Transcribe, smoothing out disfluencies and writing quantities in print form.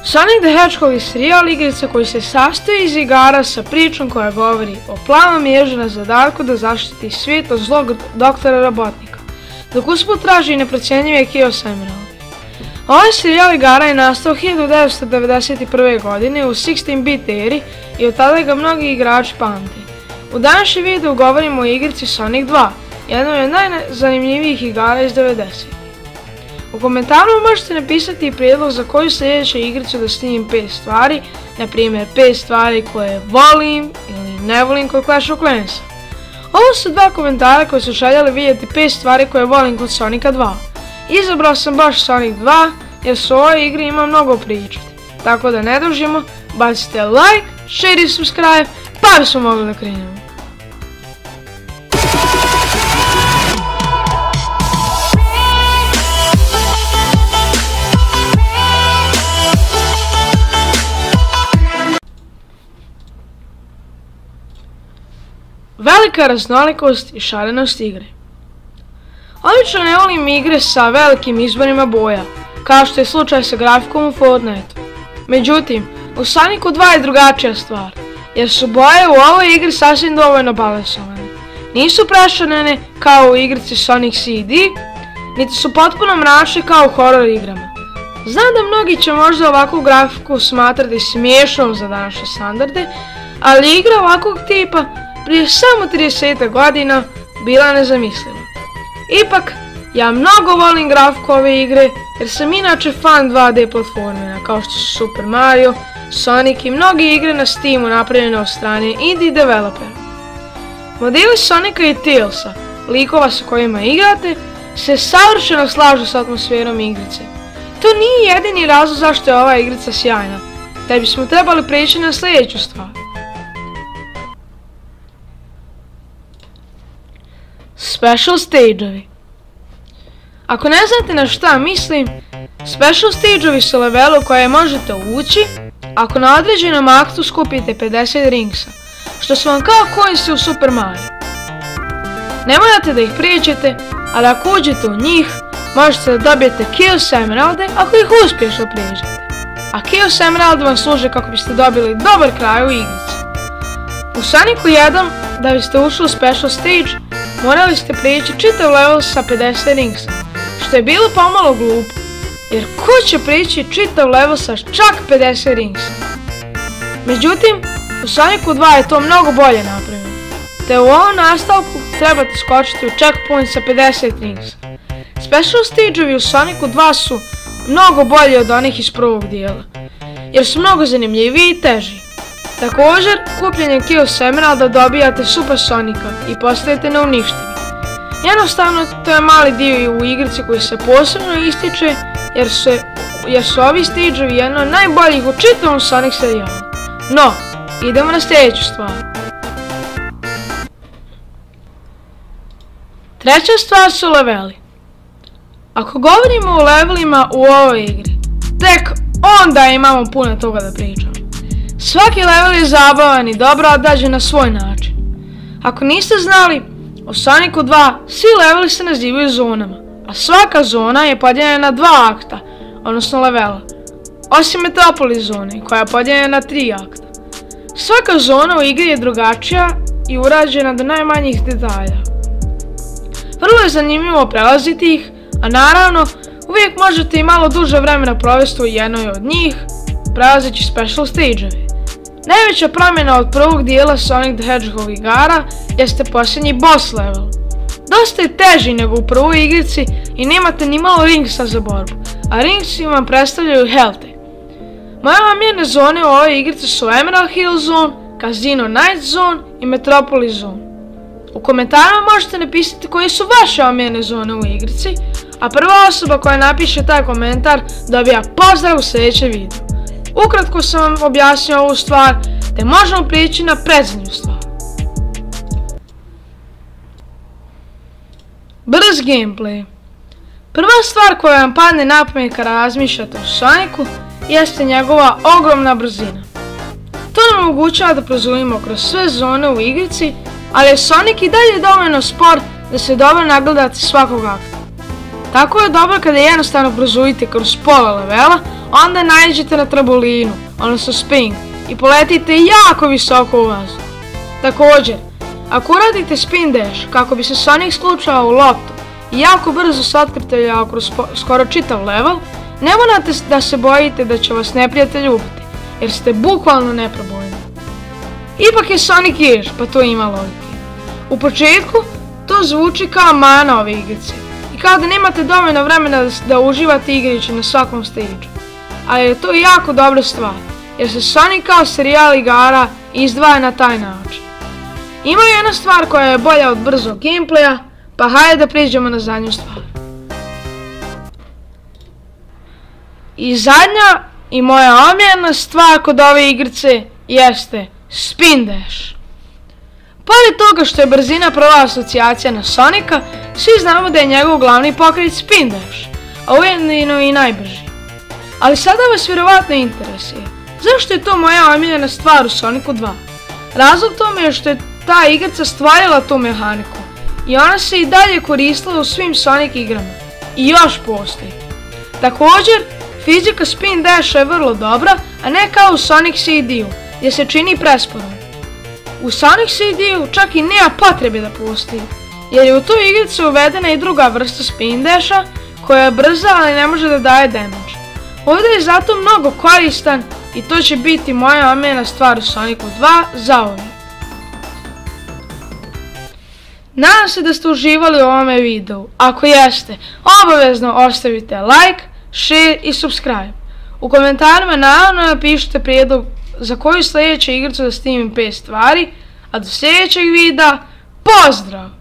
Sonic the Hedgehog je serijal igrica koji se sastoji iz igara sa pričom koja govori o plavom ježu na zadatku da zaštiti svijet od zlog doktora Robotnika, dok usput traži neprocjenjive Chaos Emerald. Ovaj serijal igara je nastao 1991. godine u 16-bit eri i od tada ga mnogi igrači pamte. U današnjem videu govorimo o igrici Sonic 2, jednoj od najzanimljivijih igara iz 90-ih. U komentaru možete napisati i prijedlog za koju sljedeću igricu da snimim 5 stvari, na primjer 5 stvari koje volim ili ne volim kod Clash of Clansa. Ovo su 2 komentara koji su željeli vidjeti 5 stvari koje volim kod Sonica 2. Izabrao sam baš Sonic 2 jer su u ovoj igri ima mnogo pričati. Tako da ne dužimo, bacite like, share i subscribe, pa bismo mogli da krenemo. Velika raznolikost i šarenost igre. Obično ne volim igre sa velikim izborima boja, kao što je slučaj sa grafikom u Fortniteu. Međutim, u Sonicu 2 je drugačija stvar, jer su boje u ovoj igri sasvim dovoljno balansovane. Nisu prešarene kao u igrici Sonic CD, niti su potpuno mračne kao u horror igrama. Znam da mnogi će možda ovakvu grafiku smatrati smiješnom za današnje standarde, ali igra ovakvog tipa prije samo 30 godina bila nezamisliva. Ipak, ja mnogo volim grafiku ove igre jer sam inače fan 2D platformera kao što su Super Mario, Sonic i mnoge igre na Steamu napravljene od strane indie developera. Modeli Sonica i Tailsa, likova sa kojima igrate, se savršeno slažu s atmosferom igrice. To nije jedini razlog zašto je ova igrica sjajna, te bismo trebali preći na sljedeću stvar. Special stage-ovi. Ako ne znate na šta mislim, special stage-ovi su leveli u koje možete ući ako na određenom aktu skupite 50 ringsa, što su vam kao coinsi u Super Mario. Ne morate da ih prijeđete, ali ako uđete u njih, možete da dobijete Chaos Emeralde ako ih uspješno prijeđete. A Chaos Emeralde vam služe kako biste dobili dobar kraj u igrici. U Sonicu 1, da biste ušli u special stage, morali ste prijeći čitav level sa 50 ringsa, što je bilo pomalo glupo, jer ko će prijeći čitav level sa čak 50 ringsa? Međutim, u Sonicu 2 je to mnogo bolje napravljeno, te u ovom nastavku trebate skočiti u checkpoint sa 50 ringsa. Special stage-ovi u Sonicu 2 su mnogo bolji od onih iz prvog dijela, jer su mnogo zanimljiviji i teži. Također, kupljenjem Chaos Emeralda dobijate Super Sonica i postajete neuništivi. Jednostavno, to je mali dio u igrici koji se posebno ističe jer su ovi stage-ovi jedno od najboljih u čitavom Sonic serijalu. No, idemo na sljedeću stvar. Treća stvar su leveli. Ako govorimo o levelima u ovoj igri, tek onda imamo puno toga da pričamo. Svaki level je zabavan i dobro odrađen na svoj način. Ako niste znali, u Sonicu 2 svi leveli se nazivaju zonama, a svaka zona je podijeljena na 2 akta, odnosno levela, osim Metropolis zone koja je podijeljena na 3 akta. Svaka zona u igri je drugačija i urađena do najmanjih detalja. Vrlo je zanimljivo prelaziti ih, a naravno uvijek možete i malo duže vremena provesti u jednoj od njih, prelazeći special stage-ove. Najveća promjena od prvog dijela Sonic the Hedgehog igara jeste posljednji boss level. Dosta je teži nego u prvoj igrici i nemate ni malo ringsa za borbu, a ringsi vam predstavljaju healthe. Moje omiljene zone u ovoj igrici su Emerald Hill Zone, Casino Night Zone i Metropolis Zone. U komentarima možete napisati koje su vaše omiljene zone u igrici, a prva osoba koja napiše taj komentar dobija pozdrav u sljedećem videu. Ukratko sam vam objasnio ovu stvar, te možemo prijeći na predzadnju stvar. Brz gameplay. Prva stvar koja vam padne na pamet kada razmišljate o Sonicu jeste njegova ogromna brzina. To nam omogućava da prozumimo kroz sve zone u igrici, ali je Sonic i dalje dovoljno spor da se dobro nagledate svakog akta. Tako je dobro kada jednostavno prozujite kroz pola levela, onda naiđete na trambolinu, odnosno spin, i poletite jako visoko u vazduh. Također, ako uradite spin dash kako bi se Sonic slučao u loptu i jako brzo se otkrteljao kroz skoro čitav level, ne morate da se bojite da će vas neprijatelj ubiti, jer ste bukvalno neprobojni. Ipak je Sonic jež, pa to ima logike. U početku to zvuči kao mana ove igrice i kao da nemate dovoljno vremena da uživate igrajući na svakom stage-u. Ali je to jako dobra stvar, jer se Sonic kao serijal igara izdvaja na taj način. Ima jedna stvar koja je bolja od brzog gameplaya, pa hajde da priđemo na zadnju stvar. I zadnja i moja omiljena stvar kod ove igrice jeste spin dash. Pored toga što je brzina prva asocijacija na Sonika, svi znamo da je njegov glavni pokret spin dash, a ujedno i najbrži. Ali sada vas vjerovatno interesuje, zašto je to moja omiljena stvar u Sonicu 2? Razlog tome je što je ta igrica stvarila tu mehaniku i ona se i dalje koristila u svim Sonic igrama i još postoji. Također, fizika spin dasha je vrlo dobra, a ne kao u Sonic CD-u, gdje se čini presporom. U Sonic CD-u čak i nema potrebe da postoji, jer je u toj igrici uvedena i druga vrsta spin dasha koja je brza, ali ne može da daje damage. Ovdje je zato mnogo koristan i to će biti moja omiljena stvar u Sonicu 2 zauvijek. Nadam se da ste uživali u ovome videu. Ako jeste, obavezno ostavite like, share i subscribe. U komentarima naravno napišite prijedlog za koju sljedeću igricu da snimim 5 stvari, a do sljedećeg videa, pozdrav!